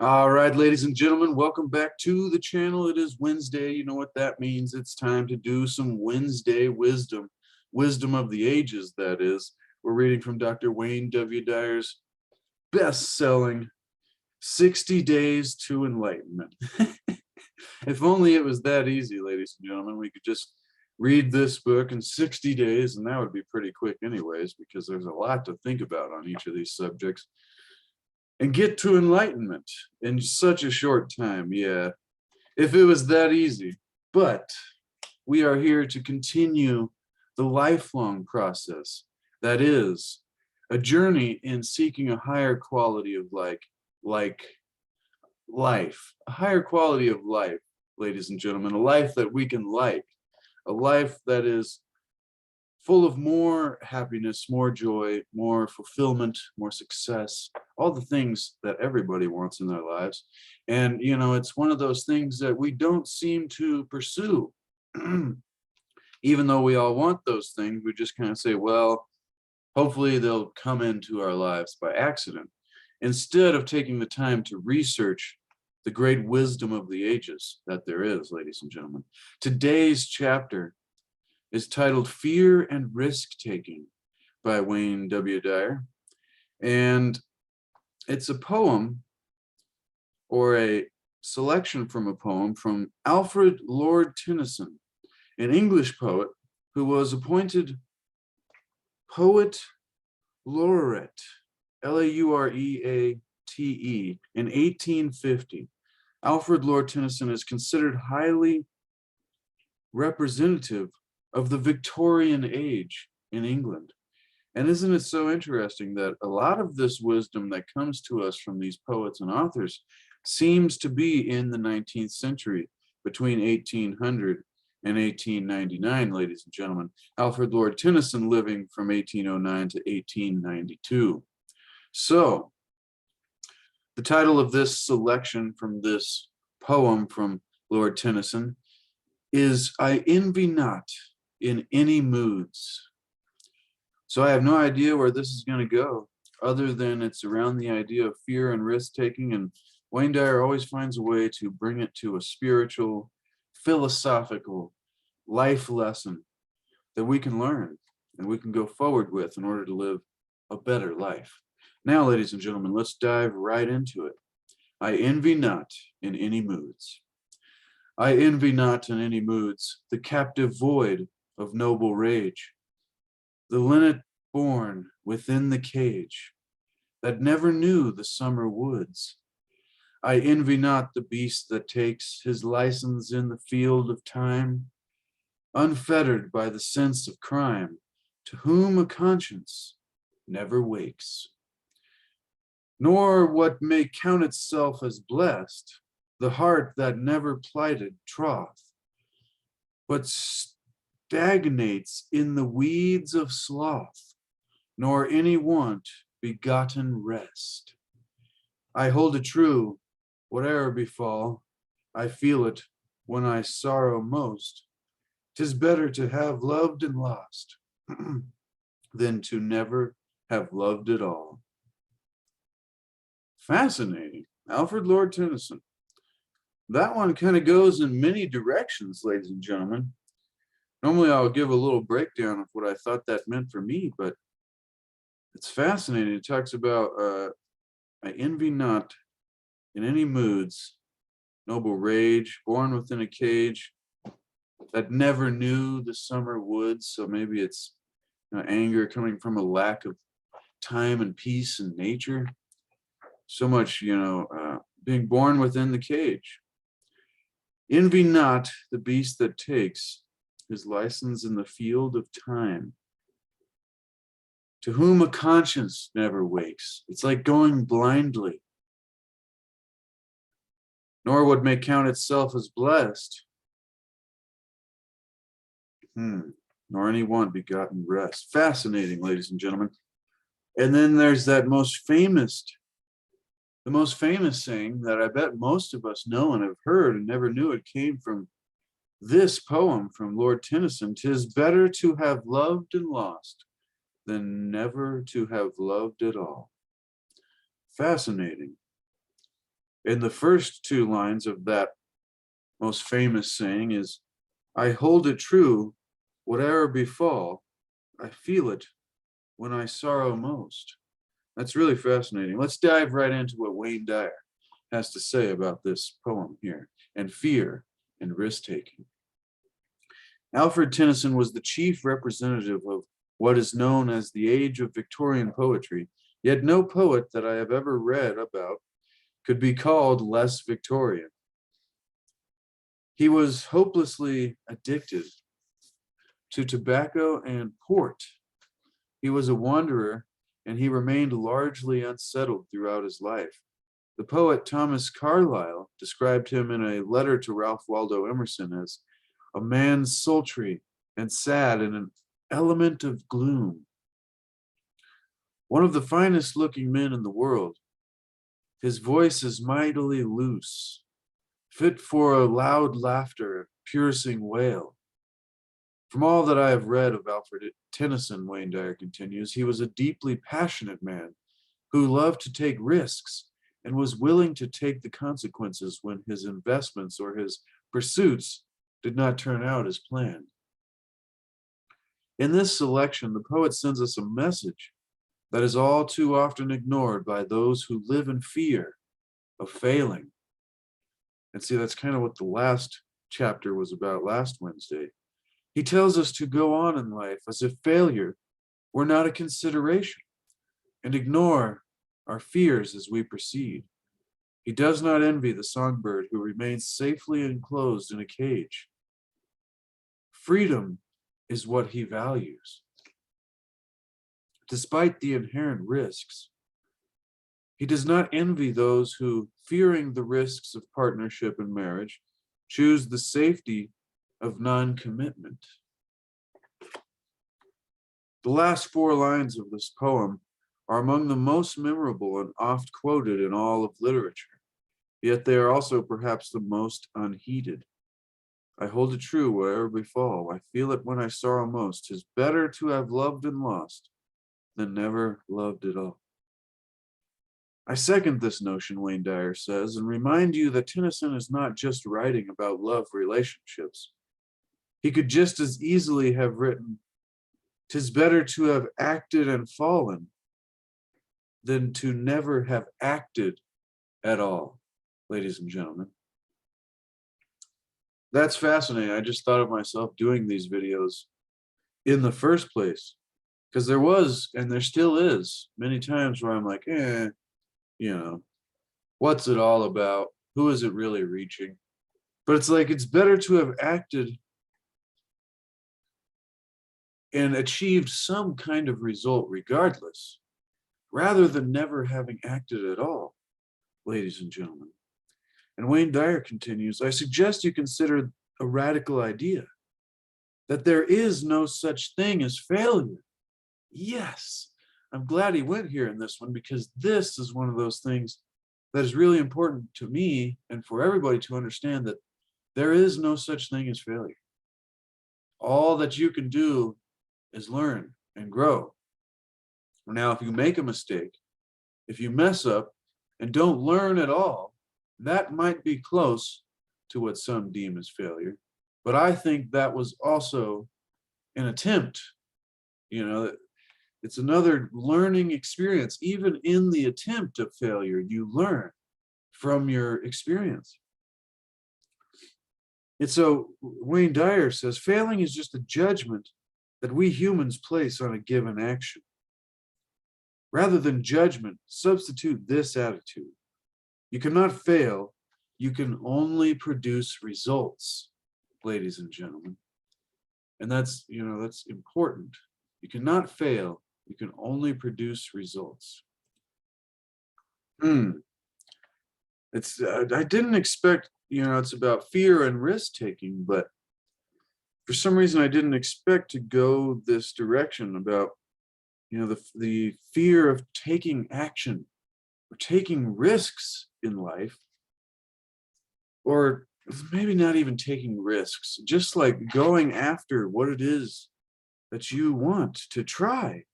All right, ladies and gentlemen, welcome back to the channel. It is Wednesday. You know what that means. It's time to do some Wednesday wisdom, wisdom of the ages, that is. We're reading from Dr. Wayne W. Dyer's best-selling 60 Days to Enlightenment. If only it was that easy, ladies and gentlemen. We could just read this book in 60 days, and that would be pretty quick anyways, because there's a lot to think about on each of these subjects. And get to enlightenment in such a short time. Yeah, if it was that easy. But we are here to continue the lifelong process that is a journey in seeking a higher quality of life, a higher quality of life, ladies and gentlemen, a life that we can like, a life that is full of more happiness, more joy, more fulfillment, more success, all the things that everybody wants in their lives. And, you know, it's one of those things that we don't seem to pursue. Even though we all want those things, we just kind of say, well, hopefully they'll come into our lives by accident, instead of taking the time to research the great wisdom of the ages that there is, ladies and gentlemen. Today's chapter is titled Fear and Risk-Taking by Wayne W. Dyer. And it's a poem, or a selection from a poem, from Alfred Lord Tennyson, an English poet who was appointed Poet Laureate, Laureate, in 1850. Alfred Lord Tennyson is considered highly representative of the Victorian age in England. And isn't it so interesting that a lot of this wisdom that comes to us from these poets and authors seems to be in the 19th century, between 1800 and 1899, ladies and gentlemen. Alfred Lord Tennyson living from 1809 to 1892. So, the title of this selection from this poem from Lord Tennyson is I Envy Not in Any Moods. So I have no idea where this is going to go, other than it's around the idea of fear and risk-taking, and Wayne Dyer always finds a way to bring it to a spiritual, philosophical life lesson that we can learn and we can go forward with in order to live a better life. Now, ladies and gentlemen, let's dive right into it. I envy not in any moods. I envy not in any moods the captive void of noble rage, the linnet born within the cage that never knew the summer woods. I envy not the beast that takes his license in the field of time, unfettered by the sense of crime, to whom a conscience never wakes. Nor what may count itself as blessed, the heart that never plighted troth, but stagnates in the weeds of sloth, nor any want begotten rest. I hold it true, whate'er befall, I feel it when I sorrow most. 'Tis better to have loved and lost than to never have loved at all. Fascinating. Alfred Lord Tennyson. That one kind of goes in many directions, ladies and gentlemen. Normally I'll give a little breakdown of what I thought that meant for me, but it's fascinating. It talks about, I envy not in any moods, noble rage, born within a cage, that never knew the summer woods. So maybe it's, you know, anger coming from a lack of time and peace in nature. So much, you know, being born within the cage. Envy not the beast that takes his license in the field of time, to whom a conscience never wakes. It's like going blindly. Nor what may count itself as blessed, nor any want begotten rest. Fascinating, ladies and gentlemen. And then there's that the most famous saying that I bet most of us know and have heard and never knew it came from this poem from Lord Tennyson. 'Tis better to have loved and lost than never to have loved at all. Fascinating. In the first two lines of that most famous saying is, I hold it true, whatever befall, I feel it when I sorrow most. That's really fascinating. Let's dive right into what Wayne Dyer has to say about this poem here, and fear and risk-taking. Alfred Tennyson was the chief representative of what is known as the age of Victorian poetry, yet no poet that I have ever read about could be called less Victorian. He was hopelessly addicted to tobacco and port. He was a wanderer, and he remained largely unsettled throughout his life. The poet Thomas Carlyle described him in a letter to Ralph Waldo Emerson as a man sultry and sad in an element of gloom. One of the finest looking men in the world, his voice is mightily loose, fit for a loud laughter, a piercing wail. From all that I have read of Alfred Tennyson, Wayne Dyer continues, he was a deeply passionate man who loved to take risks and was willing to take the consequences when his investments or his pursuits did not turn out as planned. In this selection, the poet sends us a message that is all too often ignored by those who live in fear of failing. And see, that's kind of what the last chapter was about last Wednesday. He tells us to go on in life as if failure were not a consideration and ignore our fears as we proceed. He does not envy the songbird who remains safely enclosed in a cage. Freedom is what he values. Despite the inherent risks, he does not envy those who, fearing the risks of partnership and marriage, choose the safety of non-commitment. The last four lines of this poem are among the most memorable and oft quoted in all of literature, yet they are also perhaps the most unheeded. I hold it true wherever befall, I feel it when I sorrow most. 'Tis better to have loved and lost than never loved at all. I second this notion, Wayne Dyer says, and remind you that Tennyson is not just writing about love relationships. He could just as easily have written, "'Tis better to have acted and fallen than to never have acted at all," ladies and gentlemen. That's fascinating. I just thought of myself doing these videos in the first place, because there was, and there still is, many times where I'm like, what's it all about? Who is it really reaching? But it's like, it's better to have acted and achieved some kind of result regardless, rather than never having acted at all, ladies and gentlemen. And Wayne Dyer continues, I suggest you consider a radical idea, that there is no such thing as failure. Yes, I'm glad he went here in this one, because this is one of those things that is really important to me and for everybody to understand, that there is no such thing as failure. All that you can do is learn and grow. Now, if you make a mistake, if you mess up and don't learn at all, that might be close to what some deem as failure. But I think that was also an attempt. It's another learning experience. Even in the attempt of failure, you learn from your experience. And so Wayne Dyer says, failing is just a judgment that we humans place on a given action. Rather than judgment, substitute this attitude. You cannot fail, you can only produce results, ladies and gentlemen. And that's important. You cannot fail, you can only produce results. It's I didn't expect, it's about fear and risk taking, but for some reason I didn't expect to go this direction about the fear of taking action or taking risks in life, or maybe not even taking risks, just like going after what it is that you want to try,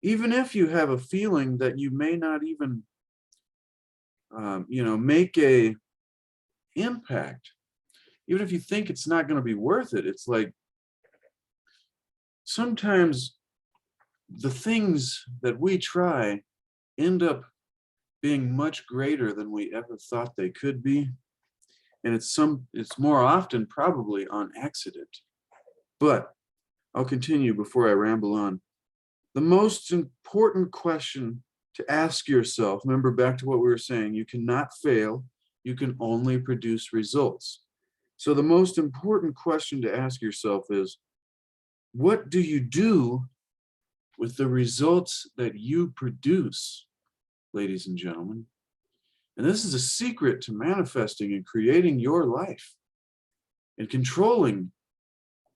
even if you have a feeling that you may not even make a impact, even if you think it's not going to be worth it. It's like sometimes the things that we try end up being much greater than we ever thought they could be. And it's more often probably on accident. But I'll continue before I ramble on. The most important question to ask yourself, remember back to what we were saying, you cannot fail, you can only produce results. So the most important question to ask yourself is, what do you do with the results that you produce, ladies and gentlemen? And this is a secret to manifesting and creating your life and controlling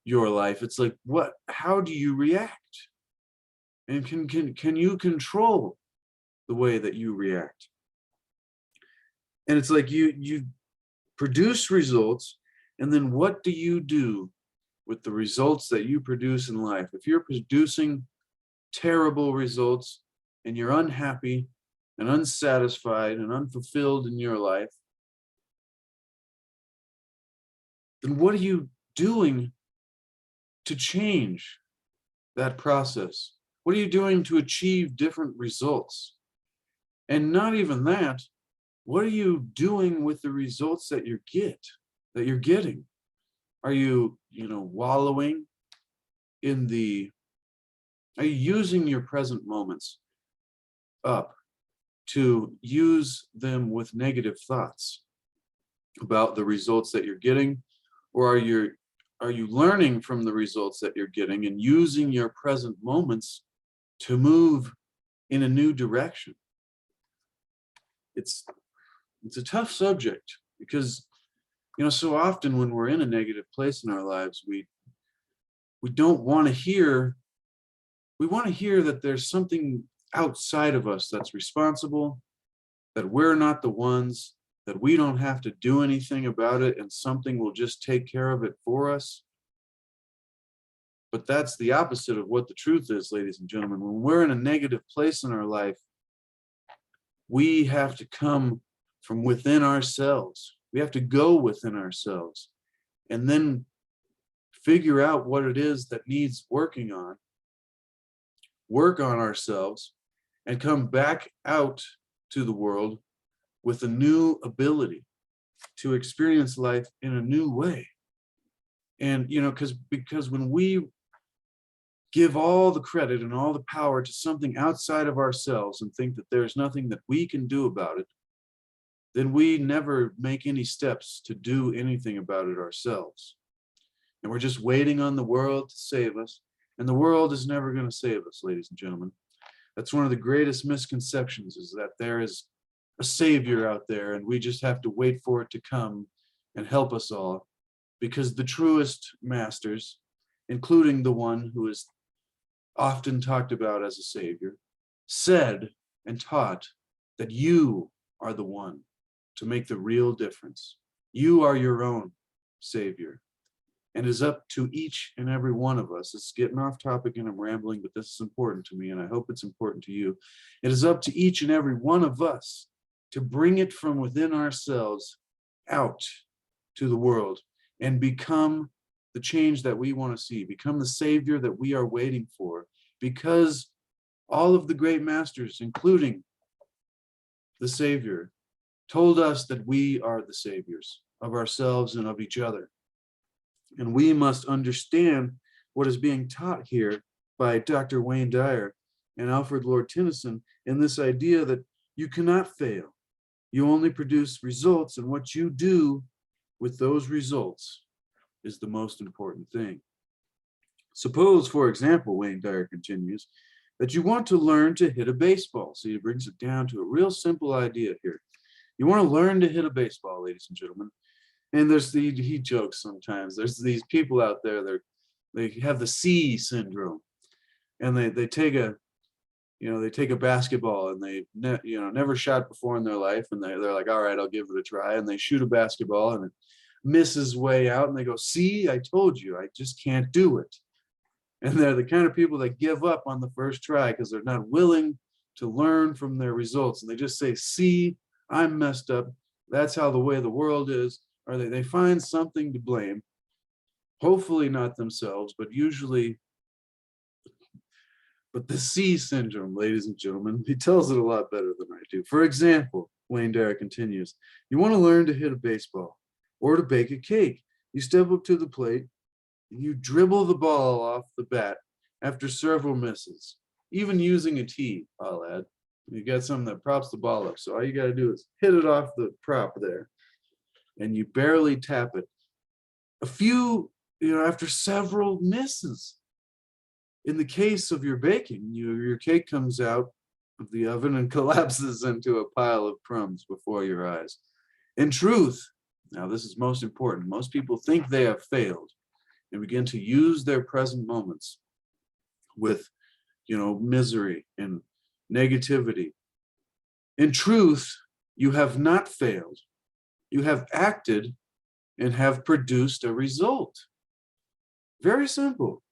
your life. It's like, how do you react? And can you control the way that you react? And it's like you produce results, and then what do you do with the results that you produce in life? If you're producing terrible results and you're unhappy and unsatisfied and unfulfilled in your life, then what are you doing to change that process? What are you doing to achieve different results? And not even that, what are you doing with the results that you're getting? Are you, wallowing in are you using your present moments up to use them with negative thoughts about the results that you're getting? Or are you learning from the results that you're getting and using your present moments to move in a new direction? It's a tough subject because, so often when we're in a negative place in our lives, we don't want to hear, we want to hear that there's something outside of us that's responsible, that we're not the ones, that we don't have to do anything about it and something will just take care of it for us. But that's the opposite of what the truth is, ladies and gentlemen. When we're in a negative place in our life, we have to come from within ourselves. We have to go within ourselves and then figure out what it is that needs working on, work on ourselves, and come back out to the world with a new ability to experience life in a new way. And, because when we give all the credit and all the power to something outside of ourselves and think that there's nothing that we can do about it, then we never make any steps to do anything about it ourselves. And we're just waiting on the world to save us. And the world is never going to save us, ladies and gentlemen. That's one of the greatest misconceptions, is that there is a savior out there and we just have to wait for it to come and help us all. Because the truest masters, including the one who is often talked about as a savior, said and taught that you are the one to make the real difference. You are your own savior. And it is up to each and every one of us. It's getting off topic and I'm rambling, but this is important to me and I hope it's important to you. It is up to each and every one of us to bring it from within ourselves out to the world and become the change that we want to see, become the savior that we are waiting for, because all of the great masters, including the savior, told us that we are the saviors of ourselves and of each other. And we must understand what is being taught here by Dr. Wayne Dyer and Alfred Lord Tennyson in this idea that you cannot fail. You only produce results, and what you do with those results is the most important thing. Suppose, for example, Wayne Dyer continues, that you want to learn to hit a baseball. So he brings it down to a real simple idea here. You want to learn to hit a baseball, ladies and gentlemen. And he jokes sometimes. There's these people out there, they have the C syndrome, and they take a basketball and they never shot before in their life, and they're like, all right, I'll give it a try, and they shoot a basketball and it misses way out, and they go, see, I told you, I just can't do it. And they're the kind of people that give up on the first try because they're not willing to learn from their results, and they just say, see, I'm messed up. That's how the way the world is. Or they find something to blame, hopefully not themselves, but usually, but the C syndrome, ladies and gentlemen, he tells it a lot better than I do. For example, Wayne Dyer continues, you want to learn to hit a baseball or to bake a cake. You step up to the plate and you dribble the ball off the bat after several misses, even using a tee, I'll add. You got something that props the ball up. So all you got to do is hit it off the prop there and you barely tap it. A few, after several misses. In the case of your baking, your cake comes out of the oven and collapses into a pile of crumbs before your eyes. In truth, now this is most important, most people think they have failed and begin to use their present moments with, misery and negativity. In truth, you have not failed. You have acted and have produced a result. Very simple.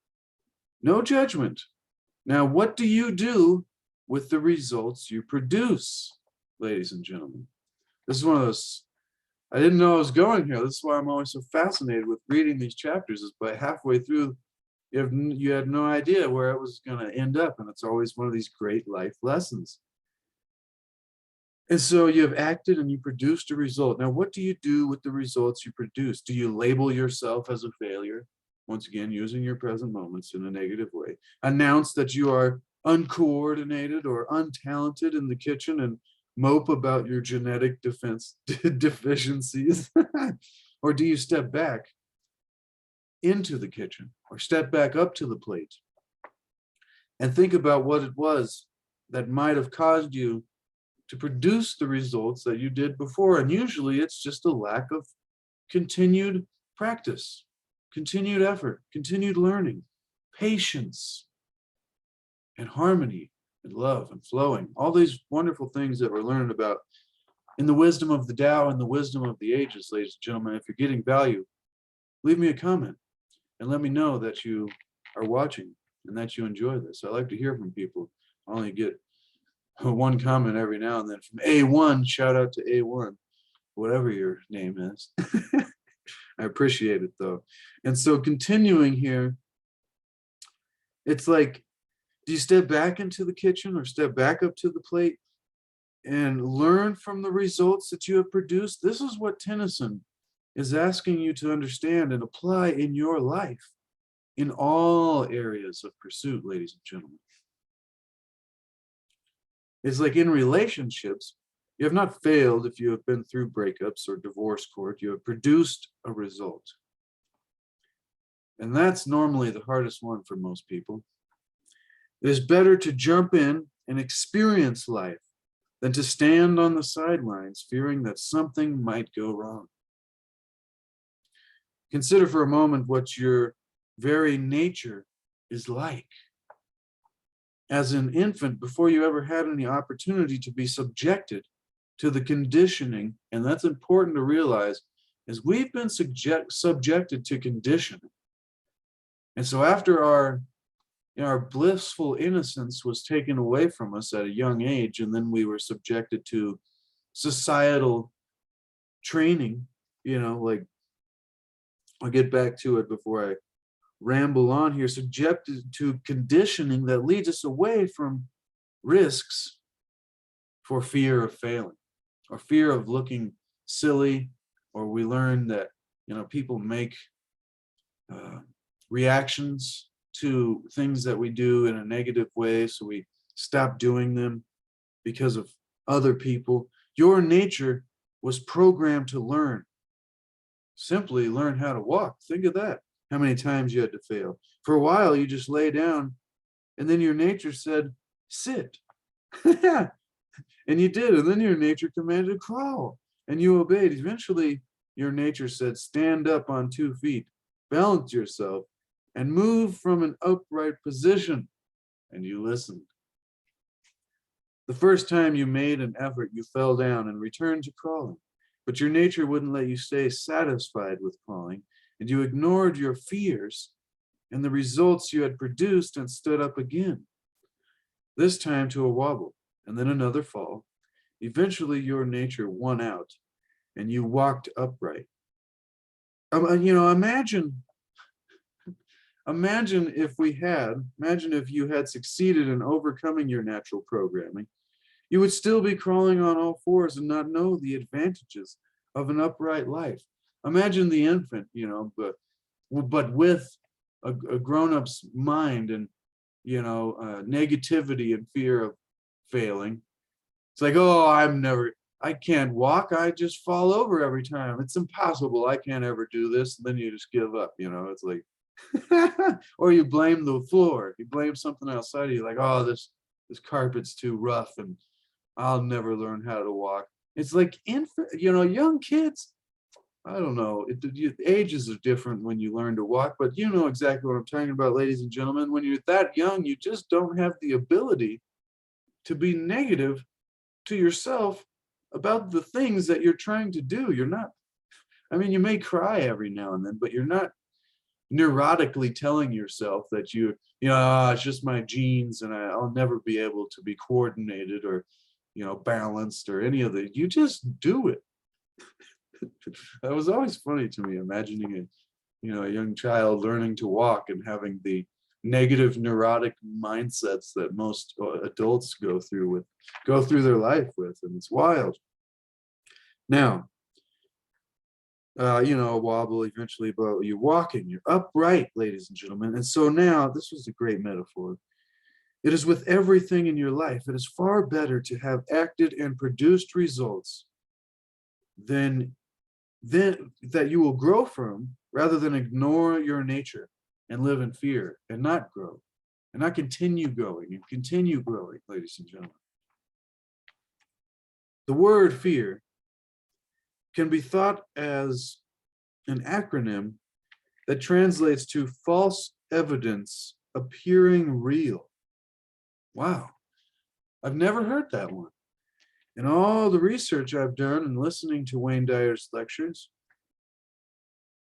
No judgment. Now, what do you do with the results you produce, ladies and gentlemen? This is one of those, I didn't know I was going here. This is why I'm always so fascinated with reading these chapters, is by halfway through, you had no idea where it was going to end up. And it's always one of these great life lessons. And so you have acted and you produced a result. Now, what do you do with the results you produce? Do you label yourself as a failure? Once again, using your present moments in a negative way. Announce that you are uncoordinated or untalented in the kitchen and mope about your genetic deficiencies? Or do you step back into the kitchen or step back up to the plate and think about what it was that might have caused you to produce the results that you did before? And usually it's just a lack of continued practice, continued effort, continued learning, patience, and harmony, and love, and flowing. All these wonderful things that we're learning about in the wisdom of the Tao and the wisdom of the ages, ladies and gentlemen. If you're getting value, leave me a comment and let me know that you are watching and that you enjoy this. I like to hear from people. I only get one comment every now and then from A1. Shout out to A1, whatever your name is. I appreciate it though. And so continuing here, it's like, do you step back into the kitchen or step back up to the plate and learn from the results that you have produced? This is what Tennyson is asking you to understand and apply in your life in all areas of pursuit, ladies and gentlemen. It's like in relationships, you have not failed if you have been through breakups or divorce court. You have produced a result. And that's normally the hardest one for most people. It is better to jump in and experience life than to stand on the sidelines fearing that something might go wrong. Consider for a moment what your very nature is like. As an infant, before you ever had any opportunity to be subjected to the conditioning, and that's important to realize, is we've been subjected to conditioning. And so after our blissful innocence was taken away from us at a young age, and then we were subjected to societal training, like, I'll get back to it before I ramble on here, subjected to conditioning that leads us away from risks for fear of failing or fear of looking silly, or we learn that people make reactions to things that we do in a negative way, so we stop doing them because of other people. Your nature was programmed to learn, simply learn how to walk. Think of that, how many times you had to fail. For a while you just lay down, and then your nature said sit. And you did, and then your nature commanded crawl, and you obeyed. Eventually your nature said stand up on 2 feet, balance yourself, and move from an upright position, and you listened. The first time you made an effort, you fell down and returned to crawling, but your nature wouldn't let you stay satisfied with crawling, and you ignored your fears and the results you had produced and stood up again, this time to a wobble and then another fall. eventually your nature won out and you walked upright. Imagine if you had succeeded in overcoming your natural programming. You would still be crawling on all fours and not know the advantages of an upright life. Imagine the infant, but with a grown-up's mind and, negativity and fear of failing. It's like, oh, I can't walk. I just fall over every time. It's impossible. I can't ever do this. And then you just give up, it's like, or you blame the floor. You blame something outside of you, like, oh, this carpet's too rough and I'll never learn how to walk. It's like young kids. I don't know. Ages are different when you learn to walk, but you know exactly what I'm talking about, ladies and gentlemen. When you're that young, you just don't have the ability to be negative to yourself about the things that you're trying to do. You're not, you may cry every now and then, but you're not neurotically telling yourself that it's just my genes and I'll never be able to be coordinated or, balanced or any of that. You just do it. That was always funny to me, imagining a young child learning to walk and having the negative neurotic mindsets that most adults go through their life with, and it's wild. Now, a wobble eventually, but you're walking, you're upright, ladies and gentlemen. And so now, this was a great metaphor. It is with everything in your life. It is far better to have acted and produced results than that you will grow from, rather than ignore your nature and live in fear and not grow and not continue growing, ladies and gentlemen. The word fear can be thought as an acronym that translates to false evidence appearing real. Wow, I've never heard that one. In all the research I've done and listening to Wayne Dyer's lectures,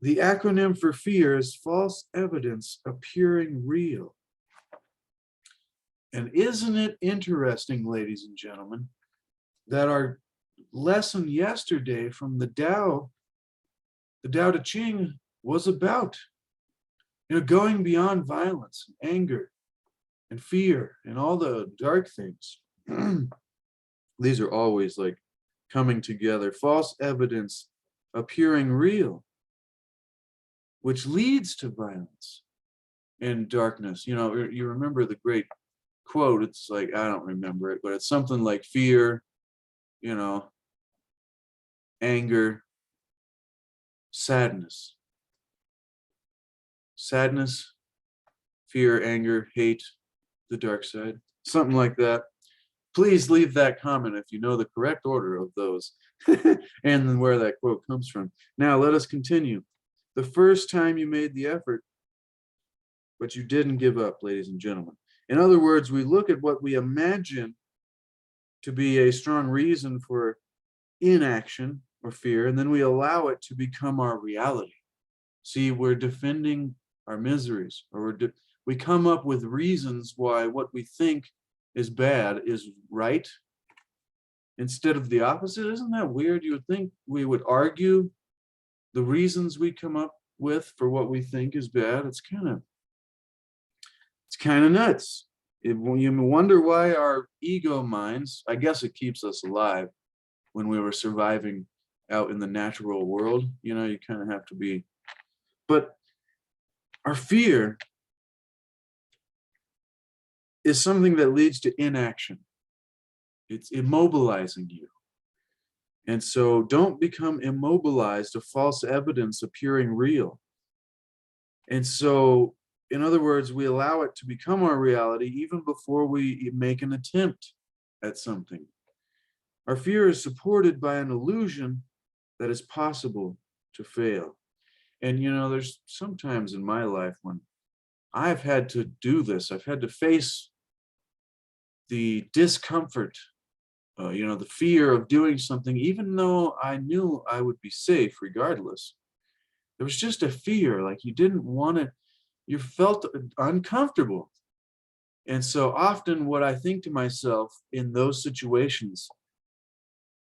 the acronym for fear is false evidence appearing real. And isn't it interesting, ladies and gentlemen, that our lesson yesterday from the Tao Te Ching, was about, going beyond violence and anger and fear and all the dark things. These are always like coming together. False evidence appearing real, which leads to violence and darkness. You remember the great quote. It's like, I don't remember it, but it's something like fear, anger, sadness, fear, anger, hate, the dark side, something like that. Please leave that comment if you know the correct order of those and where that quote comes from. Now let us continue. The first time you made the effort, but you didn't give up, ladies and gentlemen. In other words, we look at what we imagine to be a strong reason for inaction or fear, and then we allow it to become our reality. See, we're defending our miseries, or we come up with reasons why what we think is bad is right, instead of the opposite. Isn't that weird? You would think we would argue the reasons we come up with for what we think is bad. It's kind of nuts. You wonder why our ego minds, I guess it keeps us alive when we were surviving out in the natural world. You kind of have to be, but our fear is something that leads to inaction. It's immobilizing you. And so don't become immobilized to false evidence appearing real. And so, in other words, we allow it to become our reality even before we make an attempt at something. Our fear is supported by an illusion that it's possible to fail. And there's sometimes in my life when I've had to do this. I've had to face the discomfort, the fear of doing something, even though I knew I would be safe regardless. There was just a fear, like you didn't want to, you felt uncomfortable. And so often what I think to myself in those situations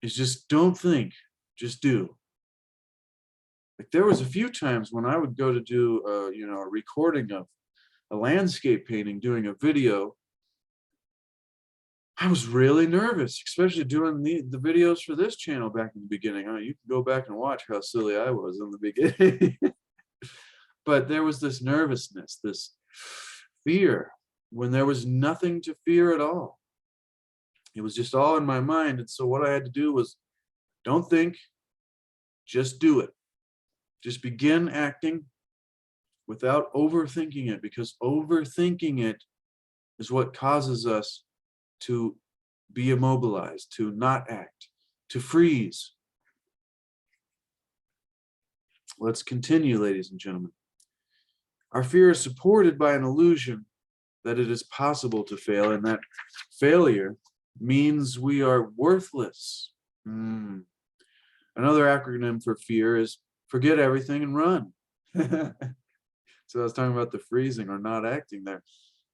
is just don't think, just do. Like there was a few times when I would go to do, a recording of a landscape painting, doing a video. I was really nervous, especially doing the videos for this channel back in the beginning. You can go back and watch how silly I was in the beginning. But there was this nervousness, this fear, when there was nothing to fear at all. It was just all in my mind. And so what I had to do was don't think, just do it. Just begin acting without overthinking it, because overthinking it is what causes us to be immobilized, to not act, to freeze. Let's continue, ladies and gentlemen. Our fear is supported by an illusion that it is possible to fail, and that failure means we are worthless. Another acronym for fear is forget everything and run. So I was talking about the freezing or not acting there.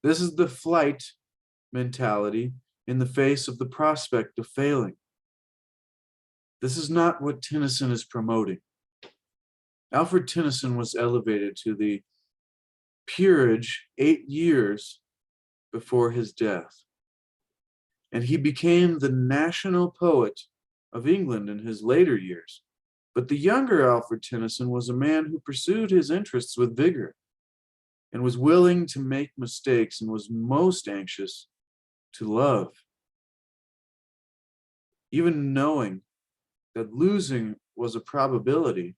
This is the flight mentality in the face of the prospect of failing. This is not what Tennyson is promoting. Alfred Tennyson was elevated to the peerage 8 years before his death, and he became the national poet of England in his later years. But the younger Alfred Tennyson was a man who pursued his interests with vigor and was willing to make mistakes and was most anxious to love. Even knowing that losing was a probability,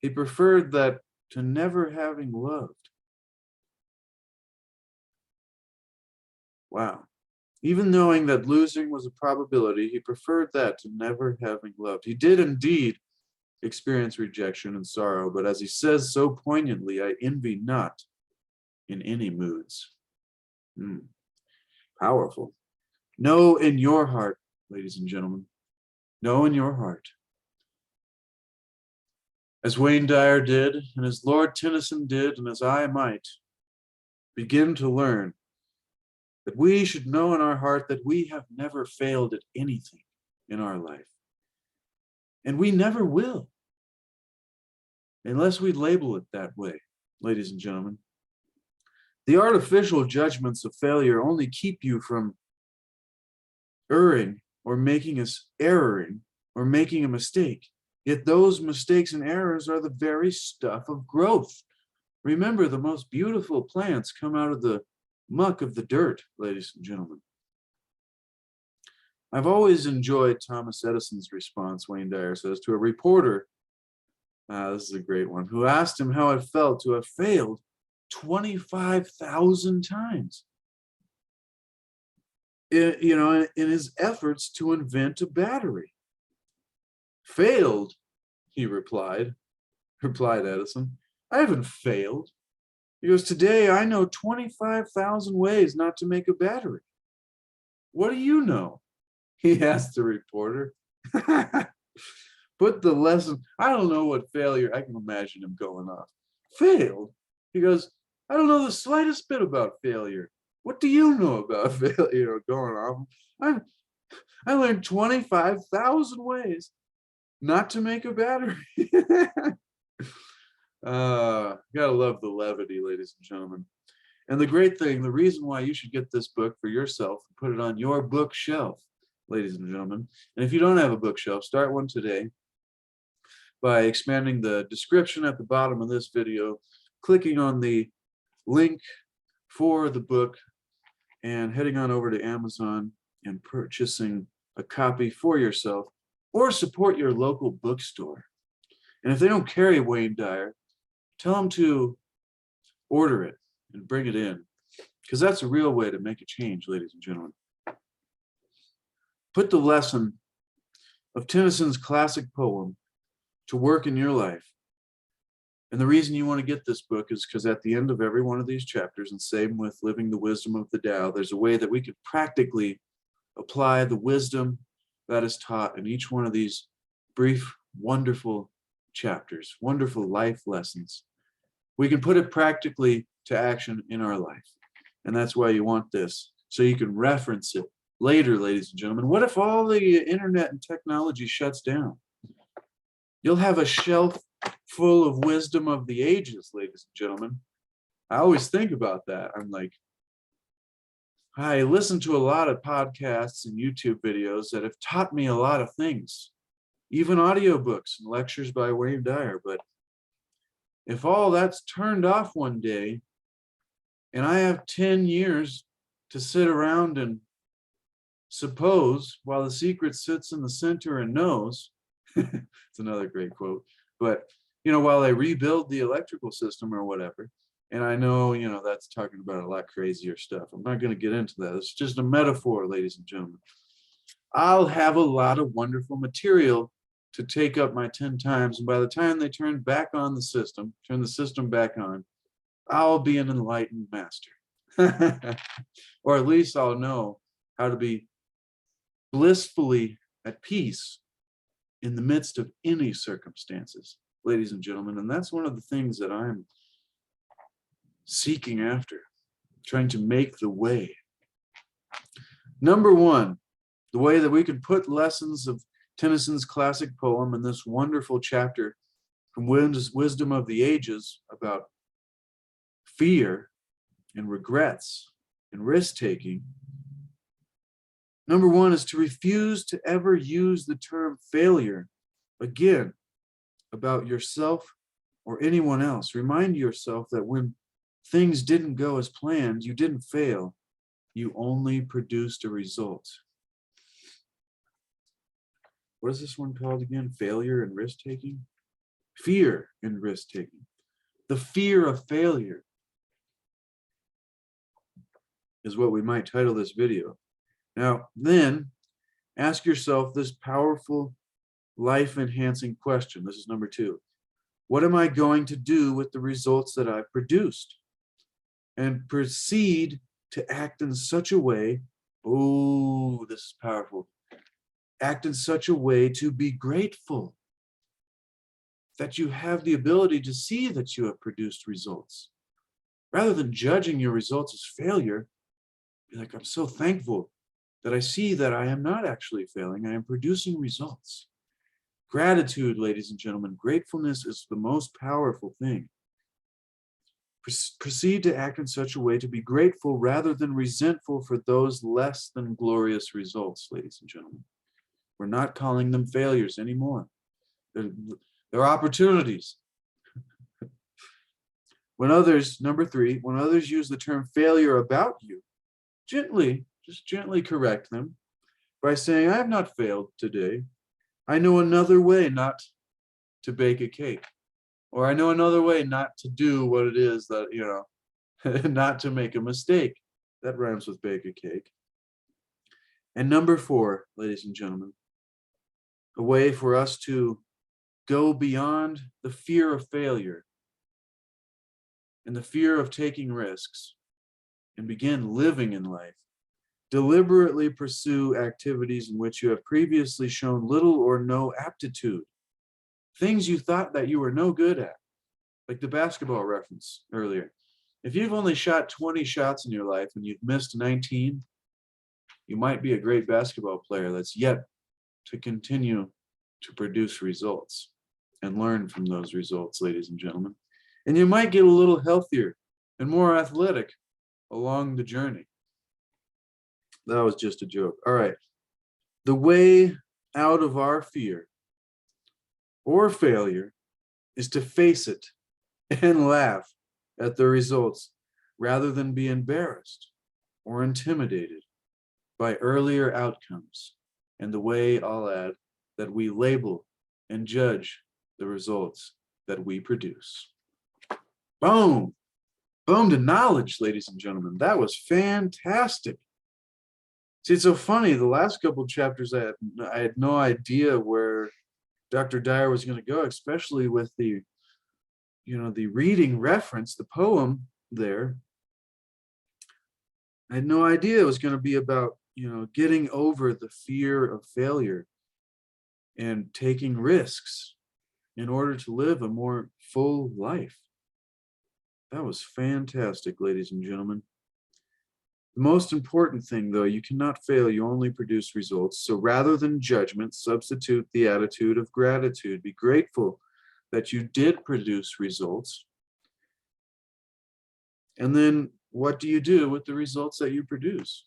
he preferred that to never having loved. Wow. Even knowing that losing was a probability, he preferred that to never having loved. He did indeed experience rejection and sorrow, but as he says so poignantly, I envy not in any moods. Powerful. Know in your heart, ladies and gentlemen, know in your heart, as Wayne Dyer did, and as Lord Tennyson did, and as I might, begin to learn that we should know in our heart that we have never failed at anything in our life. And we never will, unless we label it that way, ladies and gentlemen. The artificial judgments of failure only keep you from erring or making a mistake. Yet those mistakes and errors are the very stuff of growth. Remember, the most beautiful plants come out of the muck of the dirt, ladies and gentlemen. I've always enjoyed Thomas Edison's response, Wayne Dyer says, to a reporter, this is a great one, who asked him how it felt to have failed 25,000 times. In his efforts to invent a battery. Failed, he replied Edison. I haven't failed. He goes, today I know 25,000 ways not to make a battery. What do you know? He asked the reporter. Put the lesson, I don't know what failure, I can imagine him going off. Failed? He goes, I don't know the slightest bit about failure. What do you know about failure? Going off. I learned 25,000 ways not to make a battery. Gotta love the levity, ladies and gentlemen. And the great thing, the reason why you should get this book for yourself and put it on your bookshelf, ladies and gentlemen. And if you don't have a bookshelf, start one today by expanding the description at the bottom of this video, clicking on the link for the book, and heading on over to Amazon and purchasing a copy for yourself, or support your local bookstore. And if they don't carry Wayne Dyer, tell them to order it and bring it in, because that's a real way to make a change, ladies and gentlemen. Put the lesson of Tennyson's classic poem to work in your life. And the reason you want to get this book is because at the end of every one of these chapters, and same with Living the Wisdom of the Tao, there's a way that we could practically apply the wisdom that is taught in each one of these brief, wonderful chapters, wonderful life lessons. We can put it practically to action in our life. And that's why you want this, so you can reference it later, ladies and gentlemen? What if all the internet and technology shuts down? You'll have a shelf full of wisdom of the ages, ladies and gentlemen. I always think about that. I'm like, I listen to a lot of podcasts and YouTube videos that have taught me a lot of things, even audiobooks and lectures by Wayne Dyer. But if all that's turned off one day and I have 10 years to sit around and suppose while the secret sits in the center and knows, it's another great quote, but while I rebuild the electrical system or whatever, and I know, that's talking about a lot crazier stuff. I'm not going to get into that. It's just a metaphor, ladies and gentlemen. I'll have a lot of wonderful material to take up my 10 times. And by the time they turn the system back on, I'll be an enlightened master. Or at least I'll know how to be blissfully at peace in the midst of any circumstances, ladies and gentlemen. And that's one of the things that I'm seeking after, trying to make the way. Number one, the way that we can put lessons of Tennyson's classic poem in this wonderful chapter from Wisdom of the Ages about fear and regrets and risk-taking. Number one is to refuse to ever use the term failure again about yourself or anyone else. Remind yourself that when things didn't go as planned, you didn't fail. You only produced a result. What is this one called again? Failure and risk-taking? Fear and risk-taking. The fear of failure is what we might title this video. Now, then, ask yourself this powerful, life-enhancing question. This is number two. What am I going to do with the results that I've produced? And proceed to act in such a way, oh, this is powerful, act in such a way to be grateful that you have the ability to see that you have produced results. Rather than judging your results as failure, be like, I'm so thankful that I see that I am not actually failing. I am producing results. Gratitude, ladies and gentlemen, gratefulness is the most powerful thing. Proceed to act in such a way to be grateful rather than resentful for those less than glorious results, ladies and gentlemen. We're not calling them failures anymore. They're opportunities. Number three, when others use the term failure about you, just gently correct them by saying, I have not failed today. I know another way not to bake a cake. Or I know another way not to do what it is that, not to make a mistake. That rhymes with bake a cake. And number four, ladies and gentlemen, a way for us to go beyond the fear of failure and the fear of taking risks and begin living in life. Deliberately pursue activities in which you have previously shown little or no aptitude. Things you thought that you were no good at, like the basketball reference earlier. If you've only shot 20 shots in your life and you've missed 19, you might be a great basketball player that's yet to continue to produce results and learn from those results, ladies and gentlemen. And you might get a little healthier and more athletic along the journey. That was just a joke. All right. The way out of our fear or failure is to face it and laugh at the results rather than be embarrassed or intimidated by earlier outcomes. And the way, I'll add, that we label and judge the results that we produce. Boom. Boom to knowledge, ladies and gentlemen. That was fantastic. See, it's so funny. The last couple of chapters, I had no idea where Dr. Dyer was going to go, especially with the reading reference, the poem there. I had no idea it was going to be about, getting over the fear of failure and taking risks in order to live a more full life. That was fantastic, ladies and gentlemen. The most important thing, though, you cannot fail. You only produce results. So rather than judgment, substitute the attitude of gratitude. Be grateful that you did produce results. And then what do you do with the results that you produce?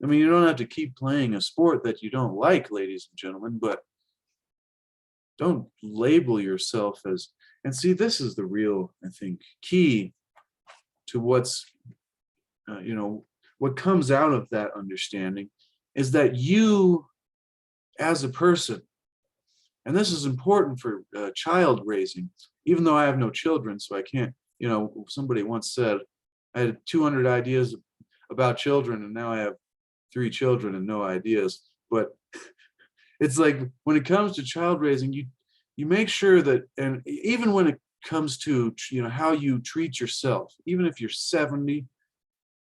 I mean, you don't have to keep playing a sport that you don't like, ladies and gentlemen, but don't label yourself as, and see, this is the real, I think, key to what's, what comes out of that understanding is that you as a person, and this is important for child raising, even though I have no children, so I can't, somebody once said, I had 200 ideas about children, and now I have 3 children and no ideas. But it's like when it comes to child raising, you make sure that, and even when it comes to how you treat yourself, even if you're 70,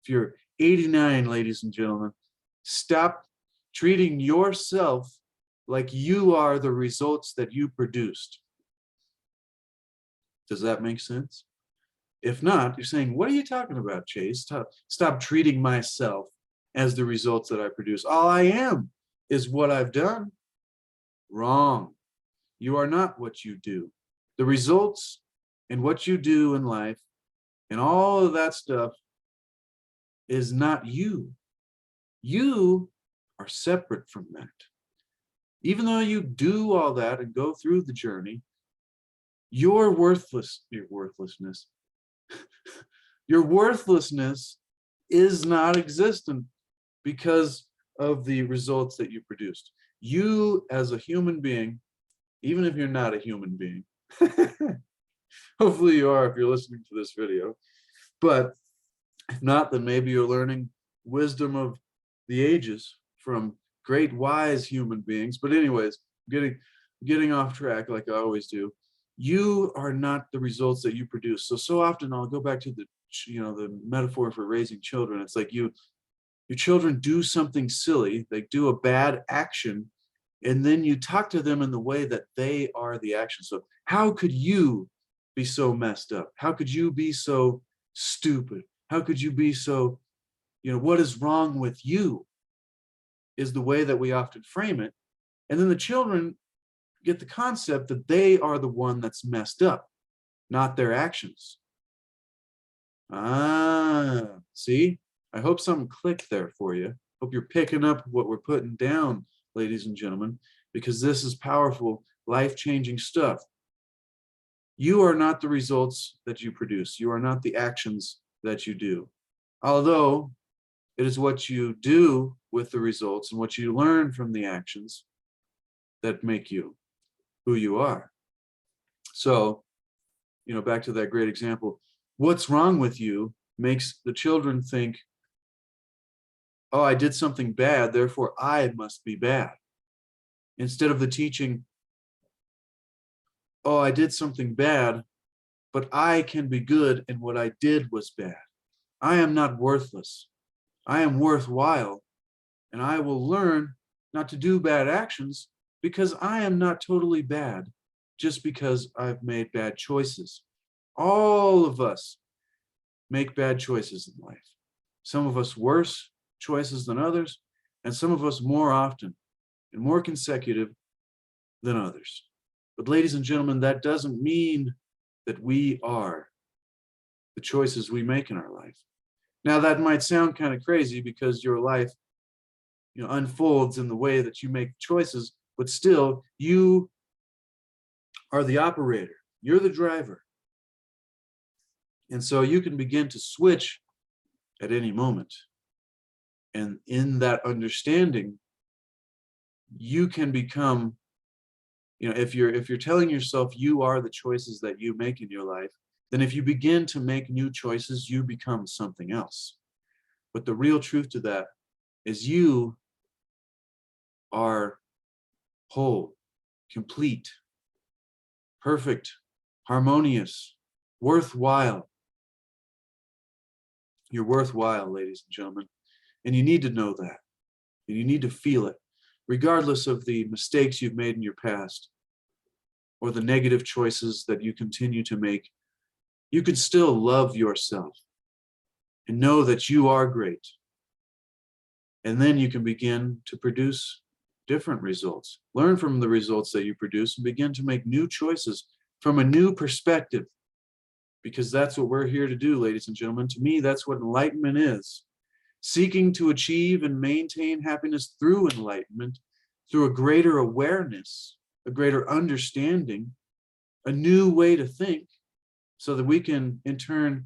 if you're 89, ladies and gentlemen, stop treating yourself like you are the results that you produced. Does that make sense? If not, you're saying, what are you talking about, Chase? Stop treating myself as the results that I produce. All I am is what I've done. Wrong. You are not what you do. The results and what you do in life and all of that stuff is not you. You are separate from that. Even though you do all that and go through the journey, your worthlessness is not existent because of the results that you produced. You as a human being, even if you're not a human being, hopefully you are if you're listening to this video, but if not, then maybe you're learning wisdom of the ages from great wise human beings. But anyways, getting off track like I always do. You are not the results that you produce. So often I'll go back to the metaphor for raising children. It's like your children do something silly, they do a bad action, and then you talk to them in the way that they are the action. So how could you be so messed up? How could you be so stupid? How could you be so, what is wrong with you? Is the way that we often frame it. And then the children get the concept that they are the one that's messed up, not their actions. See, I hope something clicked there for you. Hope you're picking up what we're putting down, ladies and gentlemen, because this is powerful, life-changing stuff. You are not the results that you produce. You are not the actions that you do. Although it is what you do with the results and what you learn from the actions that make you who you are. So, back to that great example, what's wrong with you makes the children think, oh, I did something bad, therefore I must be bad. Instead of the teaching, oh, I did something bad, but I can be good and what I did was bad. I am not worthless. I am worthwhile, and I will learn not to do bad actions because I am not totally bad just because I've made bad choices. All of us make bad choices in life. Some of us worse choices than others, and some of us more often and more consecutive than others. But ladies and gentlemen, that doesn't mean that we are the choices we make in our life. Now that might sound kind of crazy because your life, unfolds in the way that you make choices, but still you are the operator. You're the driver. And so you can begin to switch at any moment. And in that understanding, you can become, if you're telling yourself you are the choices that you make in your life, then if you begin to make new choices, you become something else. But the real truth to that is you are whole, complete, perfect, harmonious, worthwhile. You're worthwhile, ladies and gentlemen, and you need to know that, and you need to feel it, regardless of the mistakes you've made in your past or the negative choices that you continue to make. You can still love yourself and know that you are great And then you can begin to produce different results. Learn from the results that you produce and begin to make new choices from a new perspective, because that's what we're here to do, ladies and gentlemen. To me, that's what enlightenment is. Seeking to achieve and maintain happiness through enlightenment, through a greater awareness, a greater understanding, a new way to think, so that we can in turn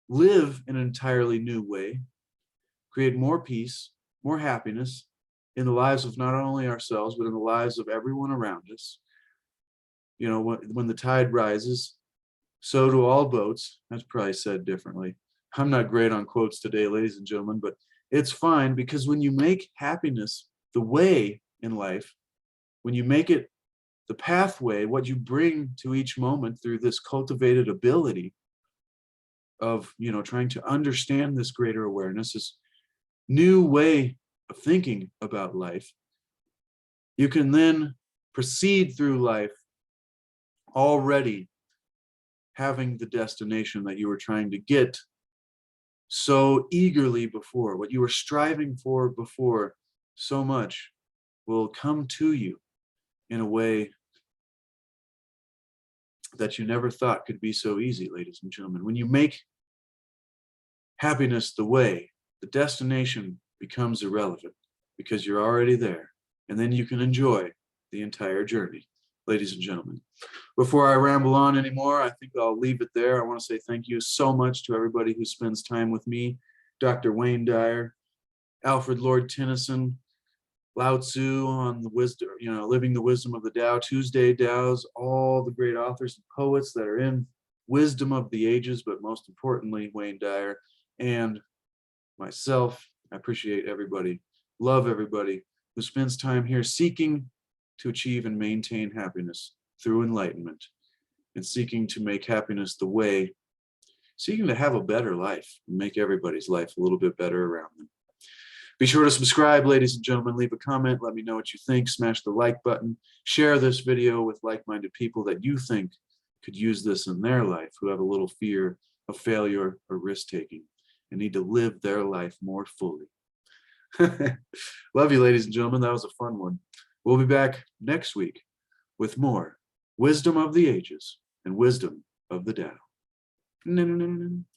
live in an entirely new way, create more peace, more happiness in the lives of not only ourselves, but in the lives of everyone around us. You know, when the tide rises, so do all boats. That's probably said differently. I'm not great on quotes today, ladies and gentlemen, but it's fine, because when you make happiness the way in life, when you make it the pathway, what you bring to each moment through this cultivated ability of, you know, trying to understand this greater awareness, this new way of thinking about life, you can then proceed through life already having the destination that you were trying to get so eagerly before. What you were striving for before so much will come to you in a way that you never thought could be so easy, ladies and gentlemen. When you make happiness the way, the destination becomes irrelevant, because you're already there, and then you can enjoy the entire journey, ladies and gentlemen. Before I ramble on anymore, I think I'll leave it there. I want to say thank you so much to everybody who spends time with me, Dr. Wayne Dyer, Alfred Lord Tennyson, Lao Tzu on the wisdom, you know, living the wisdom of the Tao, Tuesday Taos, all the great authors and poets that are in wisdom of the ages, but most importantly, Wayne Dyer, and myself. I appreciate everybody, love everybody who spends time here seeking to achieve and maintain happiness through enlightenment, and seeking to make happiness the way, seeking to have a better life and make everybody's life a little bit better around them. Be sure to subscribe, ladies and gentlemen. Leave a comment. Let me know what you think. Smash the like button. Share this video with like-minded people that you think could use this in their life, who have a little fear of failure or risk-taking and need to live their life more fully. Love you, ladies and gentlemen. That was a fun one. We'll be back next week with more wisdom of the ages and wisdom of the Tao.